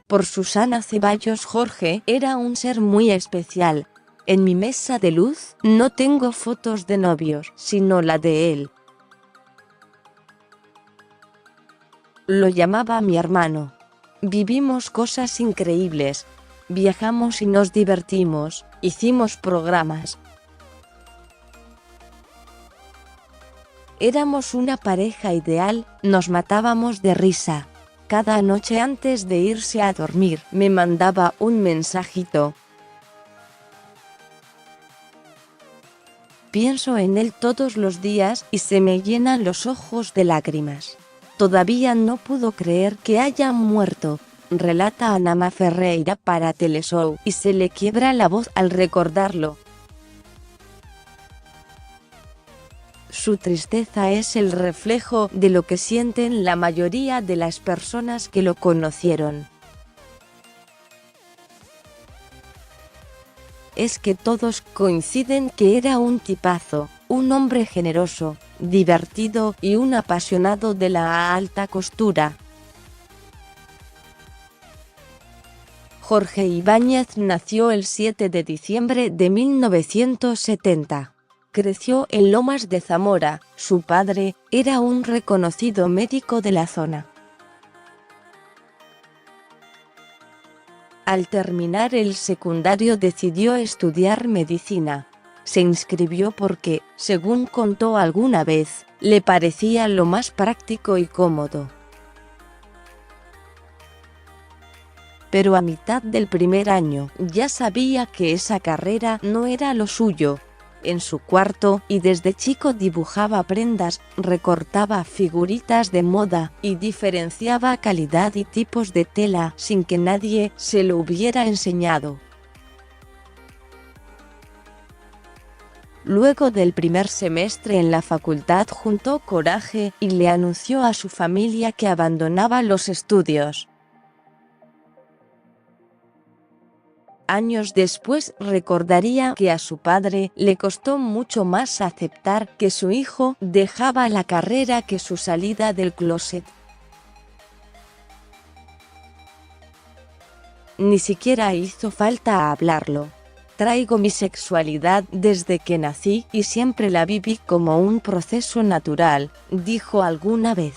Por Susana Ceballos. Jorge era un ser muy especial. En mi mesa de luz no tengo fotos de novios, sino la de él. Lo llamaba mi hermano. Vivimos cosas increíbles. Viajamos y nos divertimos, hicimos programas. Éramos una pareja ideal, nos matábamos de risa. Cada noche antes de irse a dormir, me mandaba un mensajito. Pienso en él todos los días y se me llenan los ojos de lágrimas. Todavía no puedo creer que haya muerto, relata Anama Ferreira para Teleshow, y se le quiebra la voz al recordarlo. Su tristeza es el reflejo de lo que sienten la mayoría de las personas que lo conocieron. Es que todos coinciden que era un tipazo, un hombre generoso, divertido y un apasionado de la alta costura. Jorge Ibáñez nació el 7 de diciembre de 1970. Creció en Lomas de Zamora. Su padre era un reconocido médico de la zona. Al terminar el secundario decidió estudiar medicina. Se inscribió porque, según contó alguna vez, le parecía lo más práctico y cómodo. Pero a mitad del primer año ya sabía que esa carrera no era lo suyo. En su cuarto y desde chico dibujaba prendas, recortaba figuritas de moda y diferenciaba calidad y tipos de tela sin que nadie se lo hubiera enseñado. Luego del primer semestre en la facultad juntó coraje y le anunció a su familia que abandonaba los estudios. Años después recordaría que a su padre le costó mucho más aceptar que su hijo dejaba la carrera que su salida del closet. Ni siquiera hizo falta hablarlo. Traigo mi sexualidad desde que nací y siempre la viví como un proceso natural, dijo alguna vez.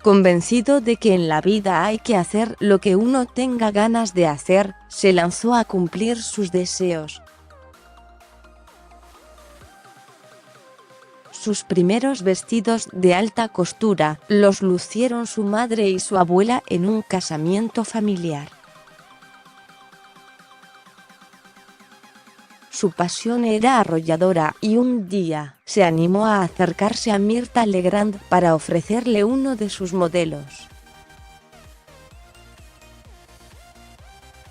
Convencido de que en la vida hay que hacer lo que uno tenga ganas de hacer, se lanzó a cumplir sus deseos. Sus primeros vestidos de alta costura los lucieron su madre y su abuela en un casamiento familiar. Su pasión era arrolladora y un día se animó a acercarse a Mirta Legrand para ofrecerle uno de sus modelos.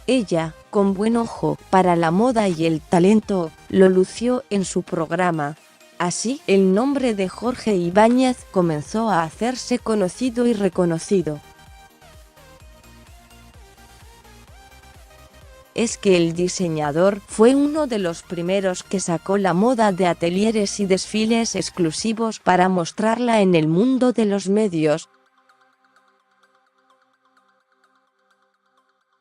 Ella, con buen ojo para la moda y el talento, lo lució en su programa. Así, el nombre de Jorge Ibáñez comenzó a hacerse conocido y reconocido. Es que el diseñador fue uno de los primeros que sacó la moda de atelieres y desfiles exclusivos para mostrarla en el mundo de los medios.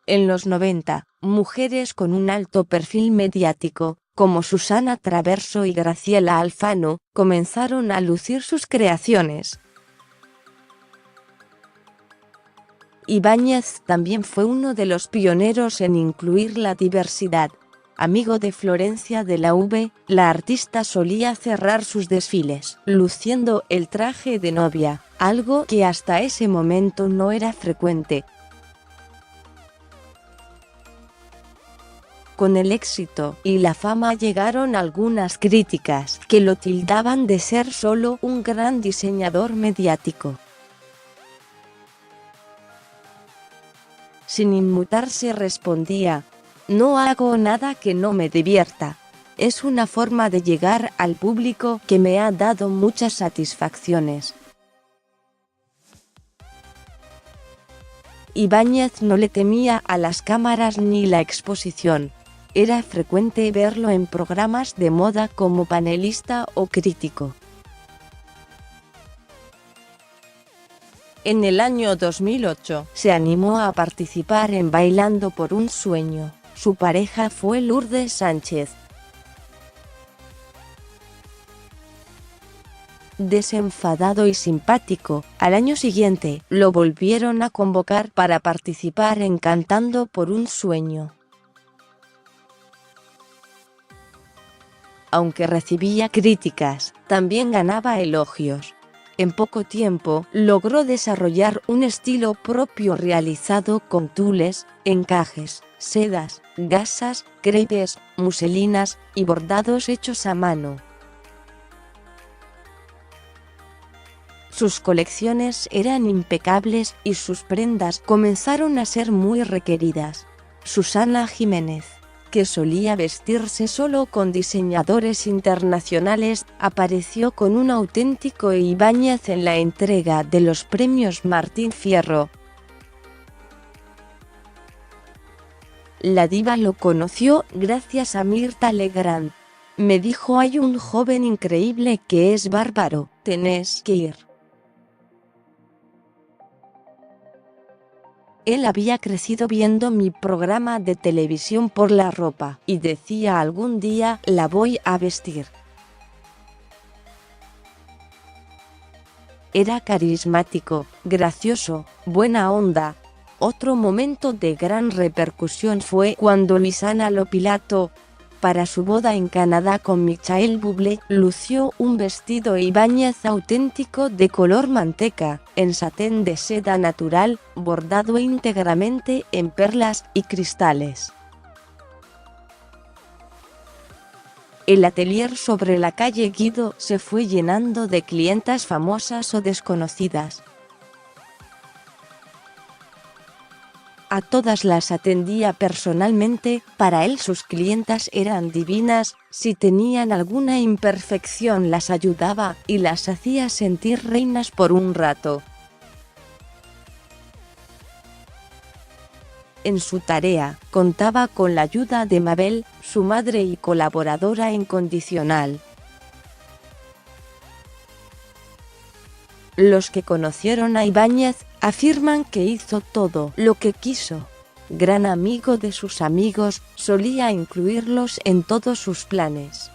En los 90, mujeres con un alto perfil mediático, como Susana Traverso y Graciela Alfano, comenzaron a lucir sus creaciones. Ibáñez también fue uno de los pioneros en incluir la diversidad. Amigo de Florencia de la V, la artista solía cerrar sus desfiles luciendo el traje de novia, algo que hasta ese momento no era frecuente. Con el éxito y la fama llegaron algunas críticas que lo tildaban de ser solo un gran diseñador mediático. Sin inmutarse respondía: no hago nada que no me divierta. Es una forma de llegar al público que me ha dado muchas satisfacciones. Ibáñez no le temía a las cámaras ni la exposición. Era frecuente verlo en programas de moda como panelista o crítico. En el año 2008, se animó a participar en Bailando por un Sueño. Su pareja fue Lourdes Sánchez. Desenfadado y simpático, al año siguiente, lo volvieron a convocar para participar en Cantando por un Sueño. Aunque recibía críticas, también ganaba elogios. En poco tiempo, logró desarrollar un estilo propio realizado con tules, encajes, sedas, gasas, crepes, muselinas y bordados hechos a mano. Sus colecciones eran impecables y sus prendas comenzaron a ser muy requeridas. Susana Jiménez, que solía vestirse solo con diseñadores internacionales, apareció con un auténtico Ibáñez en la entrega de los premios Martín Fierro. La diva lo conoció gracias a Mirtha Legrand. Me dijo: hay un joven increíble que es bárbaro, tenés que ir. Él había crecido viendo mi programa de televisión por la ropa, y decía: algún día la voy a vestir. Era carismático, gracioso, buena onda. Otro momento de gran repercusión fue cuando Luisana Lopilato, para su boda en Canadá con Michael Bublé, lució un vestido Ibáñez auténtico de color manteca, en satén de seda natural, bordado íntegramente en perlas y cristales. El atelier sobre la calle Guido se fue llenando de clientas famosas o desconocidas. A todas las atendía personalmente, para él sus clientas eran divinas, si tenían alguna imperfección las ayudaba y las hacía sentir reinas por un rato. En su tarea, contaba con la ayuda de Mabel, su madre y colaboradora incondicional. Los que conocieron a Ibáñez afirman que hizo todo lo que quiso. Gran amigo de sus amigos, solía incluirlos en todos sus planes.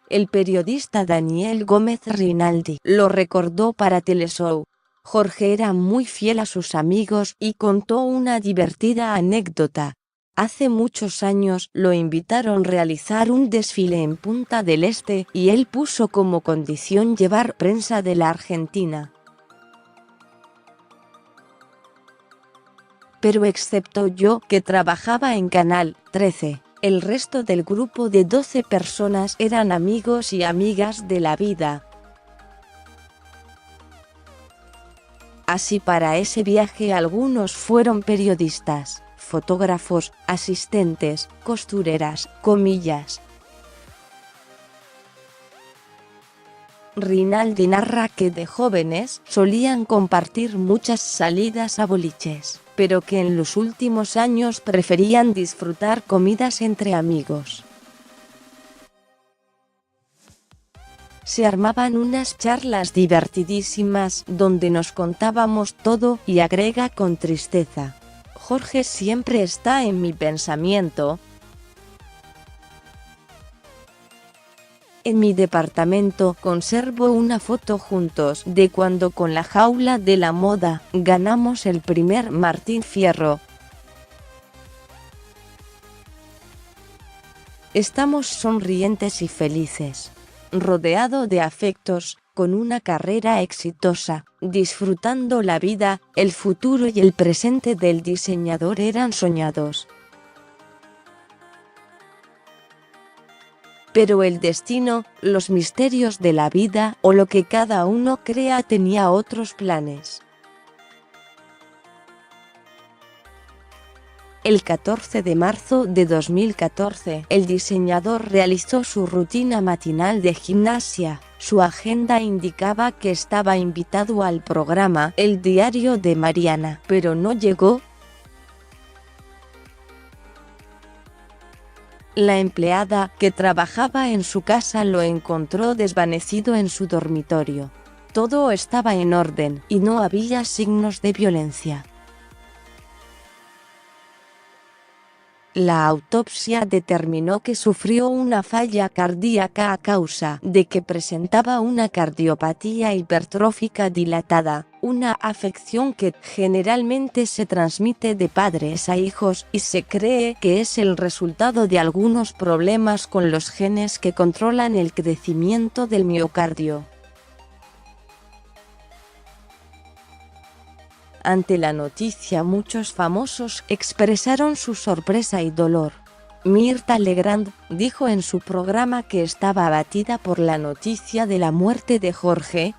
El periodista Daniel Gómez Rinaldi lo recordó para Teleshow. Jorge era muy fiel a sus amigos y contó una divertida anécdota. Hace muchos años lo invitaron a realizar un desfile en Punta del Este y él puso como condición llevar prensa de la Argentina. Pero excepto yo, que trabajaba en Canal 13, el resto del grupo de 12 personas eran amigos y amigas de la vida. Así, para ese viaje algunos fueron periodistas, fotógrafos, asistentes, costureras, comillas. Rinaldi narra que de jóvenes solían compartir muchas salidas a boliches, pero que en los últimos años preferían disfrutar comidas entre amigos. Se armaban unas charlas divertidísimas donde nos contábamos todo, y agrega con tristeza: Jorge siempre está en mi pensamiento. En mi departamento conservo una foto juntos de cuando con la Jaula de la Moda ganamos el primer Martín Fierro. Estamos sonrientes y felices, rodeado de afectos, con una carrera exitosa, disfrutando la vida. El futuro y el presente del diseñador eran soñados. Pero el destino, los misterios de la vida o lo que cada uno crea tenía otros planes. El 14 de marzo de 2014, el diseñador realizó su rutina matinal de gimnasia. Su agenda indicaba que estaba invitado al programa El Diario de Mariana, pero no llegó. La empleada que trabajaba en su casa lo encontró desvanecido en su dormitorio. Todo estaba en orden y no había signos de violencia. La autopsia determinó que sufrió una falla cardíaca a causa de que presentaba una cardiopatía hipertrófica dilatada, una afección que generalmente se transmite de padres a hijos y se cree que es el resultado de algunos problemas con los genes que controlan el crecimiento del miocardio. Ante la noticia, muchos famosos expresaron su sorpresa y dolor. Mirtha Legrand dijo en su programa que estaba abatida por la noticia de la muerte de Jorge.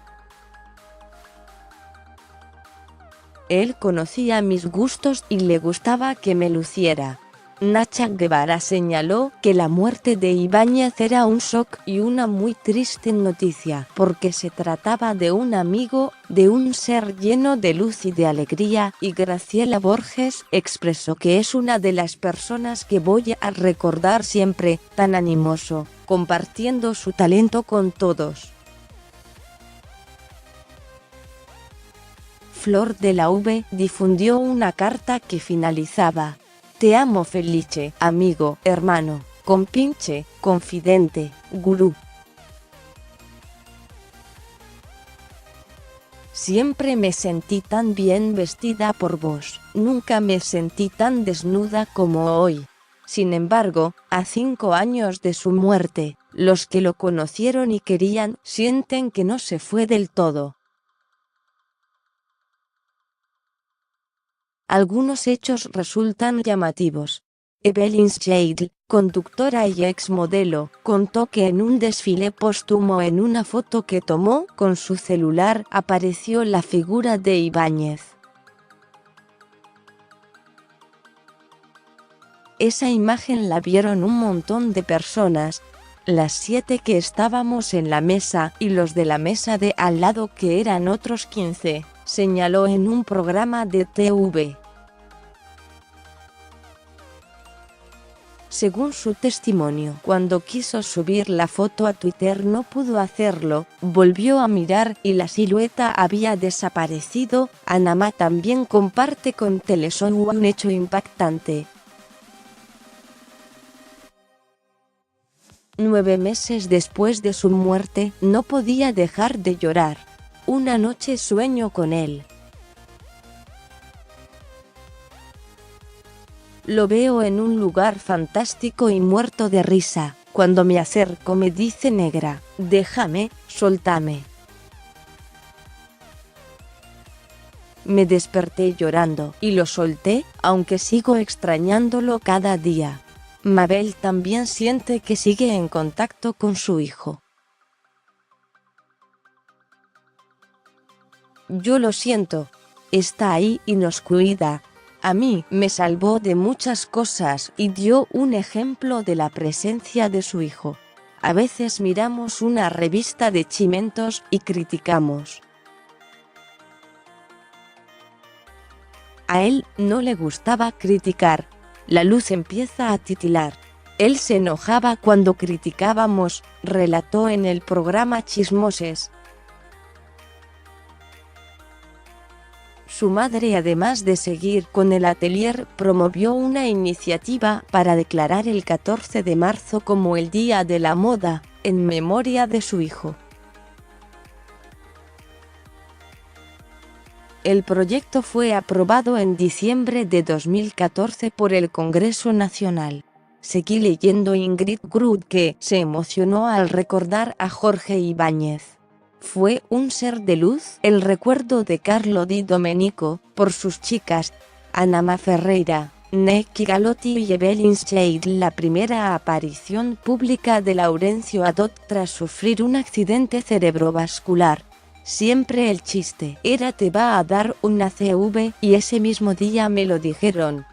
Él conocía mis gustos y le gustaba que me luciera. Nacha Guevara señaló que la muerte de Ibáñez era un shock y una muy triste noticia, porque se trataba de un amigo, de un ser lleno de luz y de alegría, y Graciela Borges expresó que es una de las personas que voy a recordar siempre, tan animoso, compartiendo su talento con todos. Flor de la V difundió una carta que finalizaba: te amo Felice, amigo, hermano, compinche, confidente, gurú. Siempre me sentí tan bien vestida por vos, nunca me sentí tan desnuda como hoy. Sin embargo, a 5 años de su muerte, los que lo conocieron y querían sienten que no se fue del todo. Algunos hechos resultan llamativos. Evelyn Shade, conductora y exmodelo, contó que en un desfile póstumo en una foto que tomó con su celular apareció la figura de Ibáñez. Esa imagen la vieron un montón de personas, las 7 que estábamos en la mesa y los de la mesa de al lado que eran otros 15. Señaló en un programa de TV. Según su testimonio, cuando quiso subir la foto a Twitter no pudo hacerlo, volvió a mirar y la silueta había desaparecido. Anamá también comparte con Teleshow un hecho impactante. 9 meses después de su muerte, no podía dejar de llorar. Una noche sueño con él. Lo veo en un lugar fantástico y muerto de risa. Cuando me acerco me dice: negra, déjame, soltame. Me desperté llorando y lo solté, aunque sigo extrañándolo cada día. Mabel también siente que sigue en contacto con su hijo. Yo lo siento. Está ahí y nos cuida. A mí me salvó de muchas cosas y dio un ejemplo de la presencia de su hijo. A veces miramos una revista de chimentos y criticamos. A él no le gustaba criticar. La luz empieza a titilar. Él se enojaba cuando criticábamos, relató en el programa Chismoses. Su madre, además de seguir con el atelier, promovió una iniciativa para declarar el 14 de marzo como el Día de la Moda, en memoria de su hijo. El proyecto fue aprobado en diciembre de 2014 por el Congreso Nacional. Seguí leyendo Ingrid Grut, que se emocionó al recordar a Jorge Ibáñez. Fue un ser de luz, el recuerdo de Carlo Di Domenico, por sus chicas, Anamá Ferreira, Neki Galotti y Evelyn Shade. La primera aparición pública de Laurencio Adot tras sufrir un accidente cerebrovascular. Siempre el chiste era: te va a dar una CV, y ese mismo día me lo dijeron.